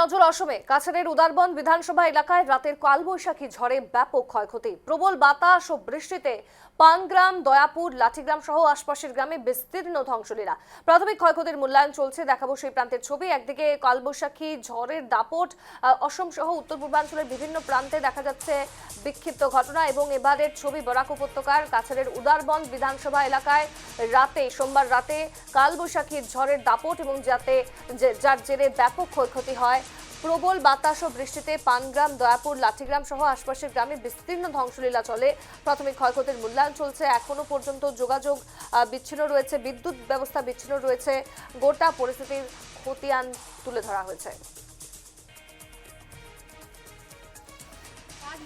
নজর অসমে কাছাড়ের উদারবন বিধানসভা এলাকায় রাতের কালবৈশাখী ঝড়ে ব্যাপক ক্ষয়ক্ষতি। প্রবল বাতাস ও বৃষ্টিতে পানগ্রাম, দয়াপুর, লাঠিগ্রাম সহ আশপাশের গ্রামে বিস্তীর্ণ ধ্বংসলীলা। প্রাথমিক ক্ষয়ক্ষতির মূল্যায়ন চলছে, দেখাবো সেই প্রান্তের ছবি। একদিকে কালবৈশাখী ঝড়ের দাপট, অসম সহ উত্তর পূর্বাঞ্চলের বিভিন্ন প্রান্তে দেখা যাচ্ছে বিক্ষিপ্ত ঘটনা। এবং এবারের ছবি বরাক উপত্যকার কাছাড়ের উদারবন বিধানসভা এলাকায় সোমবার রাতে কালবৈশাখীর ঝড়ের দাপট এবং যার জেরে ব্যাপক ক্ষয়ক্ষতি হয়। প্রবল বাতাস ও বৃষ্টিতে পানগ্রাম, দয়াপুর, লাঠিগ্রাম সহ আশপাশের গ্রামে বিস্তীর্ণ ধ্বংসলীলা চলে। প্রাথমিক ক্ষয়ক্ষতির মূল্যায়ন চলছে। এখনো পর্যন্ত যোগাযোগ বিচ্ছিন্ন রয়েছে, বিদ্যুৎ ব্যবস্থা বিচ্ছিন্ন রয়েছে। গোটা পরিস্থিতির খতিয়ান তুলে ধরা হয়েছে।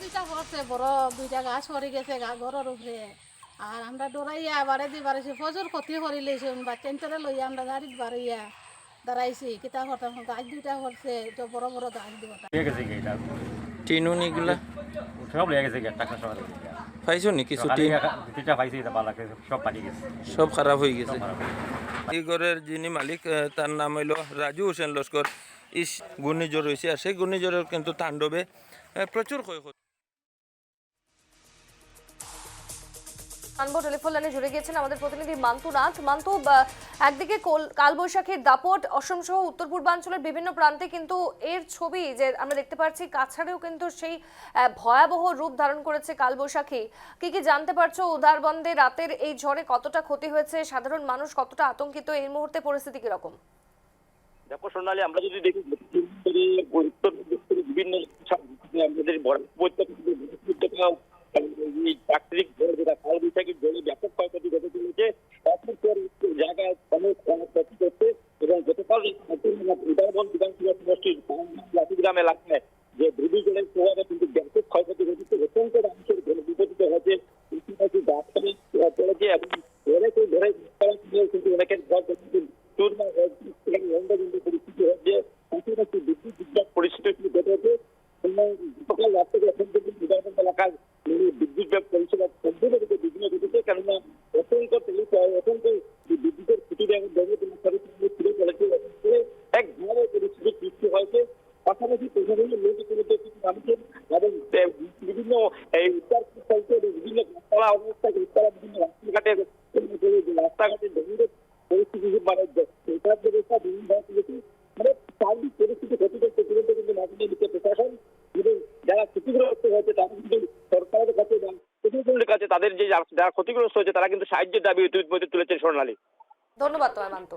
দুইটা হচ্ছে বড় দুইটা গাছ পড়ে গেছে ঘরের উপরে। আর আমরা ডরাইয়া বাড়ে দিয়ে বাড়াইছি, প্রচুর ক্ষতি করে লইছি। বাচ্চান্তরে লইয়া আমরা গাড়িতে বাড়াইয়া দাঁড়াইছি। কিতা করতাম, গাছ দুইটা হচ্ছে তো বড় বড় গাছ দিয়ে টিনুন এগুলা সব লেগে গেছে টাকা সব পাইছো নি কিছু টিন? দুইটা পাইছি সব পানি গেছে, সব খারাপ হয়ে গেছে। এই ঘরের যিনি মালিক তার নাম হইল রাজু হোসেন লস্কর। ঘূর্ণিঝড় হয়েছে আর সেই ঘূর্ণিঝড়ের কিন্তু তাণ্ডবে প্রচুর ক্ষয়ক্ষতি। টেলিফোন লাইনে জুড়ে গিয়েছেন আমাদের প্রতিনিধি মান্তু নাথ। মান্তু, একদিকে কালবৈশাখীর দাপট অসম সহ উত্তর পূর্বাঞ্চলের বিভিন্ন প্রান্তে, কিন্তু এর ছবি যে আমরা দেখতে পাচ্ছি কাছাড়েও কিন্তু সেই ভয়াবহ রূপ ধারণ করেছে কালবৈশাখী। কি জানতে পারছো উদারবন্দে রাতের এই ঝড়ে কতটা ক্ষতি হয়েছে, সাধারণ মানুষ কতটা আতঙ্কিত, এই মুহূর্তে পরিস্থিতি কিরকম? দেখো সোনালী, আমরা যদি দেখি বিভিন্ন প্রাকৃতিক যেটা কালবৈশাখীর জলে ব্যাপক ক্ষয়ক্ষতি ঘটে চলেছে, একের পর জায়গায় অনেক ক্ষতি করছে। এবং গতকাল উদারবন বিধানসভা সমষ্টির লাঠিগ্রাম এলাকায় যে ঘূর্ণিঝড়ের প্রভাবে কিন্তু ব্যাপক ক্ষয়ক্ষতি ঘটেছে, অত্যন্ত মানুষের বিপত্তিত হয়েছে, গাছপালি পড়েছে এবং ধরে কিন্তু অনেকের ঘর পরিস্থিতি হচ্ছে, বিদ্যুৎ বিভ্রাট পরিস্থিতি ঘটেছে। গতকাল রাত থেকে এখন পর্যন্ত উদারবন এলাকায় বিদ্যুৎ পরিষেবা সম্পূর্ণ বিঘ্ন ঘটেছে, কেননা অসংখ্য বিদ্যুতের খুঁটি ফিরে চলেছে, এক ভয়াবহ পরিস্থিতির সৃষ্টি হয়েছে। পাশাপাশি প্রশাসনের লোক মানুষের এবং বিভিন্ন বিভিন্ন গাছপালা অবস্থা, বিভিন্ন রাস্তাঘাটের পরিস্থিতি মানে ব্যবস্থা মানে সার্বিক পরিস্থিতি ক্ষতিগ্রস্ত পর্যন্ত কিন্তু নাগরিক প্রশাসন এবং যারা ক্ষতিগ্রস্ত হয়েছে তারা কিন্তু সরকারের কাছে বা প্রশাসনের কাছে তাদের যারা ক্ষতিগ্রস্ত হয়েছে তারা কিন্তু সাহায্যের দাবি তুলেছেন। সোনালী, ধন্যবাদ তোমায় মান্তু।